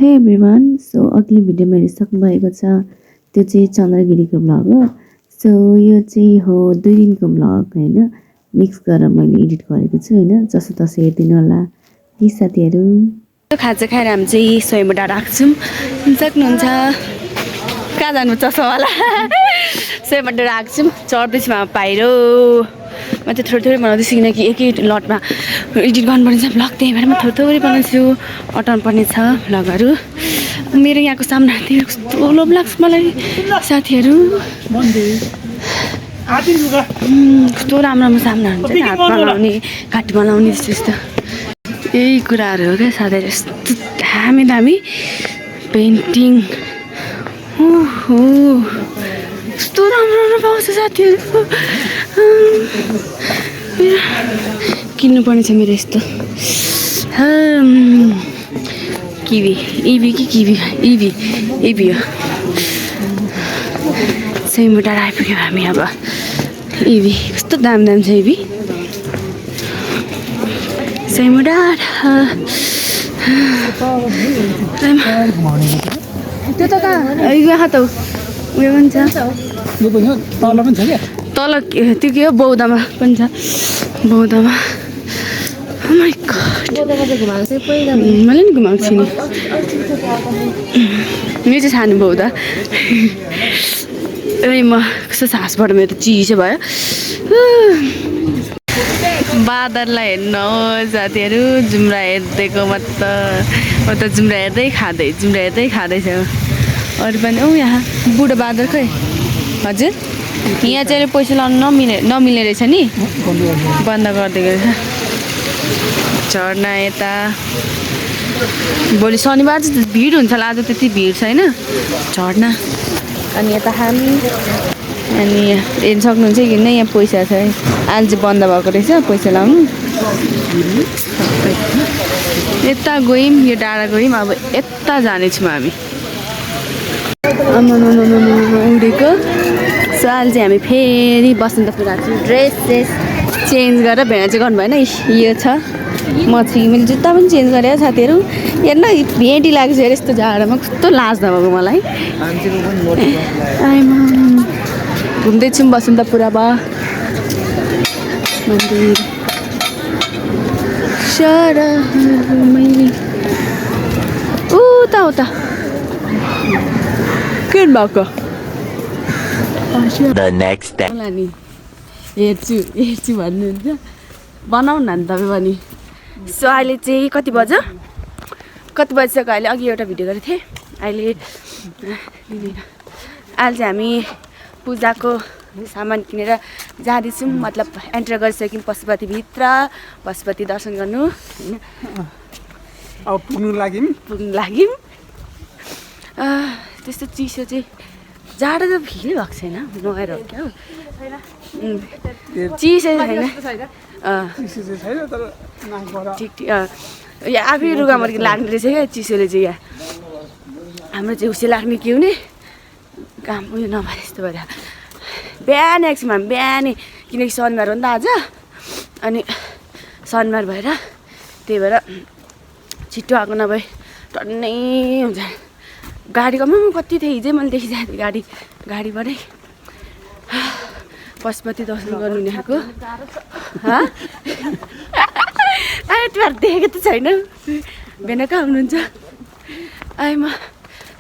हे everyone so अघिल्लो भिडियोमा हेरिसक्नु भएको छ त्यो चाहिँ चन्द्रगिरीको भ्लग हो। सो यो चाहिँ हो 2 दिनको भ्लग हैन, मिक्स गरेर मैले एडिट गरेको छु हैन, जसो तसो हेर्दिनु होला प्लिज साथीहरु। खाजा खाएर हामी चाहिँ सोहीमा डाँडा आएको छौँ, सक्नुहुन्छ कहाँ जानु चसोवाला सोहीमा डाँडा आएको छौँ, चढ्दैछौँ अब पाइरो। म चाहिँ थोरै थोरै बनाउँदैछु किनकि एकै लटमा एडिट गर्नुपर्ने छ भ्लग, त्यही भएर म थोरै थोरै बनाउँछु, अटाउनु पर्ने छ भ्लगहरू। मेरो यहाँको सामना देखेर कस्तो लोभ लाग्छ मलाई साथीहरू, कस्तो राम्रो राम्रो सामना हुन्छ नि, हातमा लाउने घाँटीमा लाउने यस्तो यस्तो यही कुराहरू हो क्या साथीहरू। यस्तो दामी दामी पेन्टिङ ओहो कस्तो राम्रो राम्रो पाउँछ साथीहरू, किन्नुपर्ने छ मेरो यस्तो किवी इभी कि किवी इभी इभी हो। सोहीमा डाँडा आइपुग्यो हामी अब। इभी कस्तो दाम दाम छ इभी, सोहीमा डाँडा त्यो त कहाँ यहाँ त उयो पनि छ, तल पनि छ क्या, तल त्यो के हो बौद्धमा पनि छ, बौद्धमा। मैले नि घुमाएको छु नि, यो चाहिँ सानो बौद्ध। ए म कस्तो सासबाट मेरो त चिसो भयो। बादललाई हेर्नु साथीहरू, जुम्रा हेर्दैको म त जुम्रा हेर्दै खाँदैछ। अरू पनि यहाँ बुढो बादल खै, हजुर यहाँ चाहिँ पैसा लाउनु नमिल्ने रहेछ नि, बन्द गरिदिएको रहेछ। झर्ना यता भोलि शनिबार चाहिँ भिड हुन्छ होला, आज त्यति भिड छैन। झर्ना अनि यता हामी अनि हेर्नु सक्नुहुन्छ किन यहाँ पैसा छ है, आज चाहिँ बन्द भएको रहेछ पैसा लाउनु। यता गयौँ, यो डाँडा गयौँ, अब यता जानेछौँ हामी। उडेको सो अहिले चाहिँ हामी फेरि बसन्तपुर आएको छौँ। ड्रेस चेन्ज गरेर भेडा चाहिँ गर्नु भएन, यो छ म चाहिँ मैले जुत्ता पनि चेन्ज गरेँ साथीहरू। हेर्न भेटी लाग्छ हेर यस्तो जाडोमा, कस्तो लाज नभएको मलाई। घुम्दैछौँ बसन्तपुर अब मन्दिर उता के भएको नि हेर्छु भन्नुहुन्छ, बनाउनु न तपाईँ पनि। सो अहिले चाहिँ कति बजिसक्यो अहिले, अघि एउटा भिडियो गरेको थिएँ। अहिले चाहिँ हामी पूजाको सामान किनेर जाँदैछौँ, मतलब एन्टर गरिसक्यौँ पशुपतिभित्र, पशुपति दर्शन गर्नु होइन। अब पुग्नु लाग्यौँ। त्यस्तो चिसो चाहिँ जाडो त फिलै भएको छैन, नुहाएर हो क्या चिसो छैन। ठिक यहाँ आफै रुगामर्की लाग्ने रहेछ क्या चिसोले चाहिँ। यहाँ हाम्रो चाहिँ हुसे लाग्ने के हुने काम उयो नभए यस्तो भएर बिहान आएको छौँ हामी, बिहानै, किनकि शनिबार हो नि त आज, अनि शनिबार भएर त्यही भएर छिट्टो आएको नभए टन्नै हुन्छ। गाडीको कति थियो हिजै मैले देखिरहेको थिएँ, गाडीबाटै पशुपति दर्शन गर्नु यहाँको। तिमीहरू देखेको त छैन, बेना कहाँ हुनुहुन्छ। म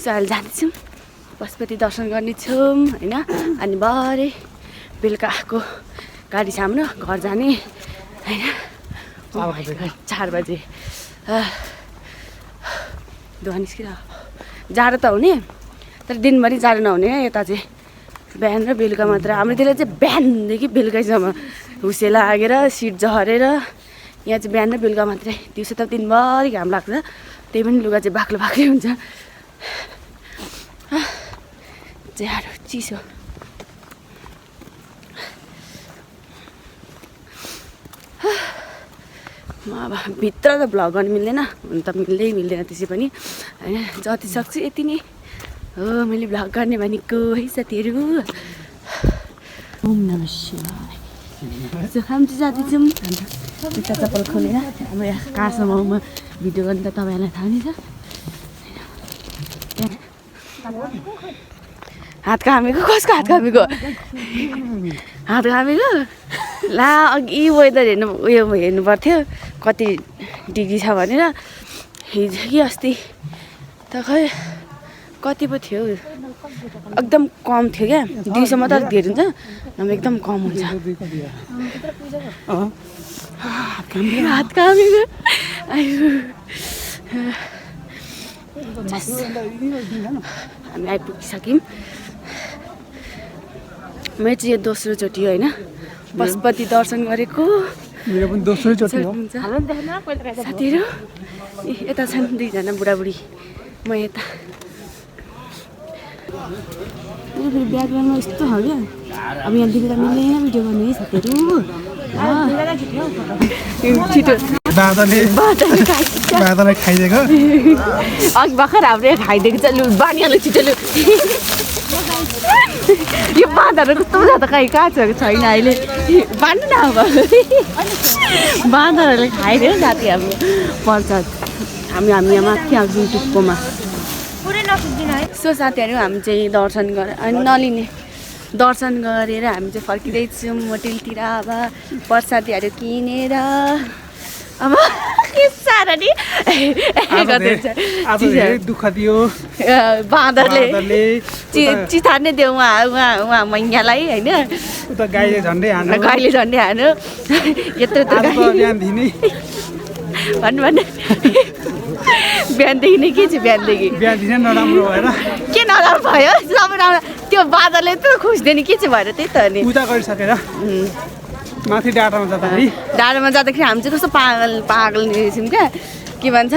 अहिले जाँदैछौँ पशुपति दर्शन गर्नेछौँ होइन। अनि भरे बेलुका आएको गाडी छ हाम्रो घर जाने होइन, 4 बजे धुवा निस्किरहेको। जाडो त हुने तर दिनभरि जाडो नहुने क्या यता चाहिँ, बिहान र बेलुका मात्र। हाम्रोतिर चाहिँ बिहानदेखि बेलुकैसम्म हुसे लागेर सिट झरेर, यहाँ चाहिँ बिहान र बेलुका मात्रै। दिउँसो त दिनभरि घाम लाग्छ, त्यही पनि लुगा चाहिँ बाक्लै हुन्छ। जाडो चिसो म अब भित्र त भ्लग गर्नु मिल्दैन, हुन त मिल्दैन त्यसै पनि होइन। जति सक्छु यति नै हो मैले भ्लग गर्ने भनेको है साथीहरू। ओम नमः शिवाय। हामी चाहिँ जाँदैछौँ जुत्ता चप्पल खोलेर। अब यहाँ कहाँसम्म भिडियो गर्नु त तपाईँहरूलाई थाहा नै छ। हात कामेको कसको हात कामेको हात कामेको ला अघि वेदर हेर्नु पर्थ्यो कति डिग्री छ भनेर हिजो कि अस्ति त खै कति पो थियो एकदम कम थियो क्या दिउँसो मात्र धेरै हुन्छ नभए एकदम कम हुन्छ हात कामेको हामी आइपुगिसक्यौँ मेरो चाहिँ यो दोस्रो चोटि हो होइन पशुपति दर्शन गरेको मेरो पनि दोस्रो चोटि हो साथीहरू यता छन् दुईजना बुढाबुढी म यता ब्याकग्राउन्डमा यस्तो छ क्या अब यहाँ दिदी त मिल्दैन भिडियो गर्ने है साथीहरू छिटो बाँदरले खाइदिएको अघि भर्खर हाम्रो खाइदिएको छ लु बानीहाल्नु छिटो लु यो बाँदरहरू कस्तो छ त कहाँ छैन अहिले बाँध्नु न अब बाँदरहरूले खाइदियो साथी हाम्रो पर्छ हामी यहाँ माथि आएको टुप्पोमा सो साथीहरू हामी चाहिँ दर्शन नलिने दर्शन गरेर हामी चाहिँ फर्किँदैछौँ होटेलतिर अब प्रसादीहरू किनेर अब के साह्रो नि दुःख दियो बाँदरले चितार्ने दियो उहाँ मैयालाई होइन गाईले झन्डै हान्यो यत्रो भन्नु बिहानदेखि नै के छ बिहानदेखि नराम्रो भएर के नराम्रो भयो सबै राम्रो त्यो बाँदरले त खुस्दैन के चाहिँ भएर त्यही त नि पूजा गरिसकेर माथि डाँडामा जाँदाखेरि हामी चाहिँ कस्तो पागल रहेछौँ क्या के भन्छ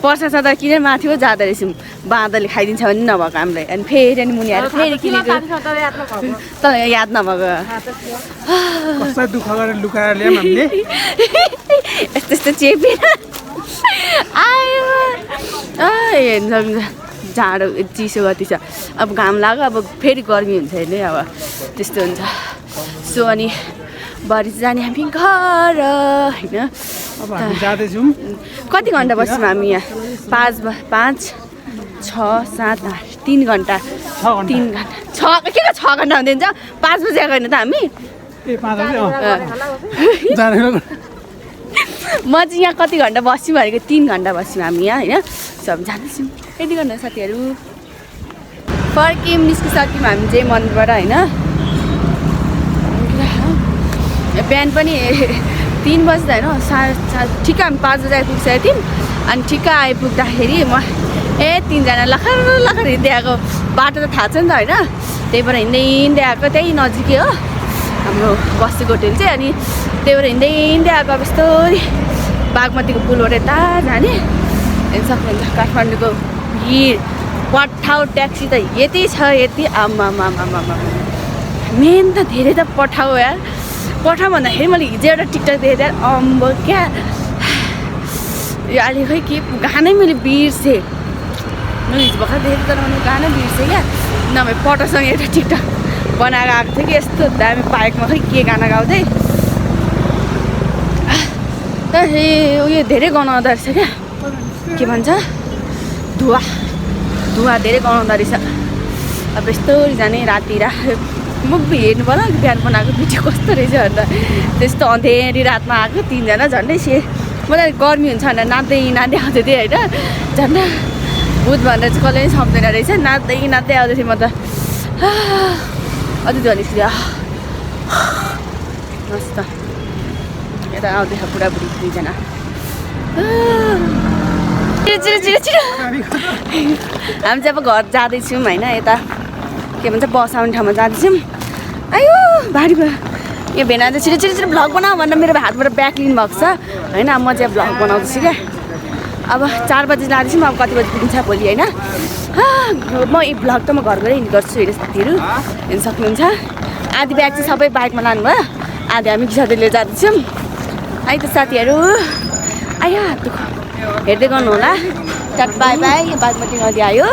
पर्सा सदा किनेर माथि पो जाँदो रहेछौँ बाँदरले खाइदिन्छ भने नभएको हामीलाई अनि फेरि अनि मुनि आएर फेरि किनेको तर याद नभएको कसलाई दुःख गरेर लुकाएर ल्यायौँ हामीले यस्तो चेपेर आयो हेर्नु सक्नुहुन्छ जाडो चिसो कति छ अब घाम लाग्यो अब फेरि गर्मी हुन्छ हेर्ने अब त्यस्तो हुन्छ सो अनि भरे जाने हामी घर होइन अब हामी जाँदैछौँ कति घन्टा बस्छौँ हामी यहाँ 5 6 7 8 3 घन्टा 3 घन्टा 6 के 6 घन्टा हुँदैन 5 बजे आएको होइन त हामी म चाहिँ यहाँ कति घन्टा बस्छौँ भनेको 3 घन्टा बस्छौँ हामी यहाँ होइन सब जाँदैछौँ यति गर्नु साथीहरू फर्क्यौँ निस्किसक्यौँ हामी चाहिँ मन्दिरबाट होइन बिहान पनि 3 बज्दा होइन ठिक्क हामी 5 बजी आइपुगिसकेको थियौँ अनि ठिक्क आइपुग्दाखेरि म 3जना लखर हिँड्दै आएको बाटो त थाहा छ नि त होइन त्यही भएर हिँड्दै आएको त्यही नजिकै हो हाम्रो बस्तीको होटेल चाहिँ अनि त्यही भएर हिँड्दै आएको अब यस्तो बागमतीको पुलबाट यता जाने हेर्नु सक्नुहुन्छ काठमाडौँको भिड पठाउ ट्याक्सी त यति छ यति आमा मेन त धेरै त पठाउ यार पठाउ भन्दाखेरि मैले हिजो एउटा टिकटक देखेँ यार अम्बो क्या यो अहिले खै के गानै मैले बिर्सेँ मैले हिजो भर्खर देखेँ तर मैले गानै बिर्सेँ क्या नभए पटासँग एउटा टिकटक बनाएर आएको थियो कि यस्तो दामी बाइकमा खै के गाना गाउँदै उयो धेरै गनाउँदो रहेछ क्या के भन्छ धुवा धेरै गनाउँदो रहेछ अब यस्तो जाने राति मुभी हेर्नु पर्यो बिहान बनाएको भिडियो कस्तो रहेछ अन्त त्यस्तो अँधेरी रातमा आएको 3जना झन्डै मलाई गर्मी हुन्छ भनेर नाच्दै आउँदै थिएँ होइन झन्डै भूत भनेर चाहिँ कसैले पनि सक्दैन रहेछ नाच्दै आउँदै थिएँ म त अझै ध्वनि मस्त यता आउँदैछ बुढाबुढी 2जना छिटो हामी चाहिँ अब घर जाँदैछौँ होइन यता के भन्छ बस आउने ठाउँमा जाँदैछौँ आयो भारी भयो यो भेना चाहिँ छिटो भ्लग बनाऊ भनेर मेरो हातबाट ब्याग लिनु भएको छ होइन म चाहिँ भ्लग बनाउँदैछु क्या अब 4 बजी जाँदैछौँ अब कति बजी पुगिन्छ भोलि होइन म यो भ्लग त म घर गएर हिँड्ने गर्छु होइन साथीहरू हेर्नु सक्नुहुन्छ आधी ब्याग चाहिँ सबै बाइकमा लानुभयो आधी हामी किसानले लिएर जाँदैछौँ है त साथीहरू आयो दुःख हेर्दै गर्नु होला टाटा बाई बाई बागमती नदी आयो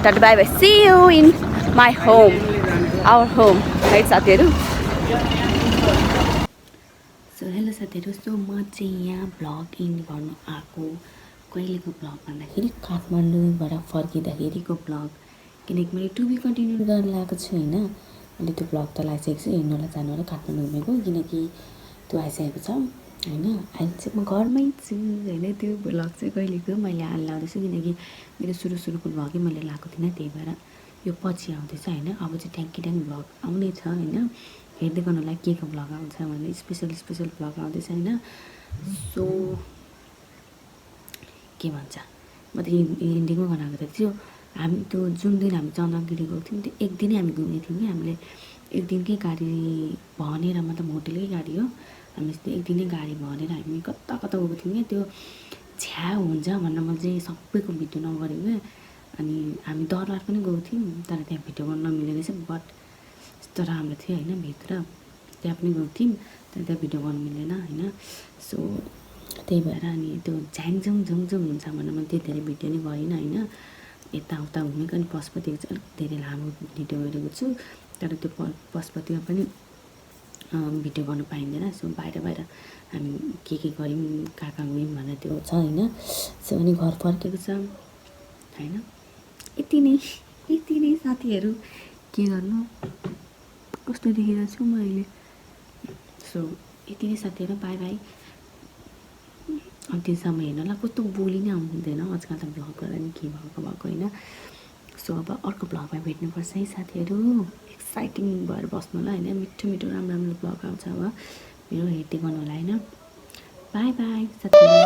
tata bye bye see you in my home our home है साथीहरू सो हेलो साथीहरू सो म चाहिँ यहाँ भ्लग इन गर्नु आएको कहिलेको भ्लग भन्दाखेरि काठमाडौँबाट फर्किँदाखेरिको भ्लग किनकि मैले टु बी कन्टिन्यू गर्न लगाएको छु होइन। मैले त्यो ब्लग त लगाइसकेको छु, हेर्नु होला जानु होला काठमाडौँ घुमेको, किनकि त्यो आइसकेको छ होइन। अहिले चाहिँ म घरमै छु होइन। त्यो ब्लग चाहिँ कहिलेको मैले लाउँदैछु किनकि मेरो सुरुको ब्लगै मैले लगाएको थिइनँ, त्यही भएर यो पछि आउँदैछ होइन। अब चाहिँ ट्याङ्की ब्लग आउने छ होइन। हेर्दै गर्नुलाई के को ब्लग आउँछ भने स्पेसल ब्लग आउँदैछ होइन। सो के भन्छ, म त इन्डिङमा बनाएको त थियो। हामी त्यो जुन दिन हामी चन्द्रगिरी गएको थियौँ त्यो एक दिनै हामी घुम्ने थियौँ कि हामीले एक दिनकै गाडी भनेर, मतलब होटेलकै गाडी हो, हामी त्यो एक दिनै गाडी भनेर हामी कता गएको थियौँ क्या। त्यो छ्या हुन्छ भनेर मैले चाहिँ सबैको भिडियो नगरेको क्या। अनि हामी दरबार पनि गएको थियौँ तर त्यहाँ भिडियो गर्न नमिलेको रहेछ, बट यस्तो राम्रो थियो होइन। भित्र त्यहाँ पनि गएको थियौँ तर त्यहाँ भिडियो गर्नु मिलेन होइन। सो त्यही भएर अनि त्यो झ्याङझुङ झुङझुङ हुन्छ भनेर मैले त्यो धेरै भिडियो नै गरिनँ होइन। यताउता घुमेको अनि पशुपतिको चाहिँ अलिक धेरै लामो भिडियो गरेको छु, तर त्यो पशुपतिमा पनि भिडियो गर्नु पाइँदैन। सो बाहिर हामी के गऱ्यौँ कहाँ गयौँ भनेर त्यो छ होइन। सो अनि घर फर्केको छ होइन। यति नै साथीहरू, के गर्नु कस्तो देखिरहेको छु म अहिले। सो यति नै साथीहरू, बाई बाई। अन्तिमसम्म हेर्नु होला, कस्तो बोली नै आउँदैन आजकल त भ्लग गरेर नि के भएको होइन। सो अब अर्को भ्लगमा भेट्नुपर्छ है साथीहरू, एक्साइटिङ भएर बस्नु होला होइन। मिठो राम्रो भ्लग आउँछ अब, मेरो हेर्दै गर्नु होला होइन। बाई बाई साथीहरू।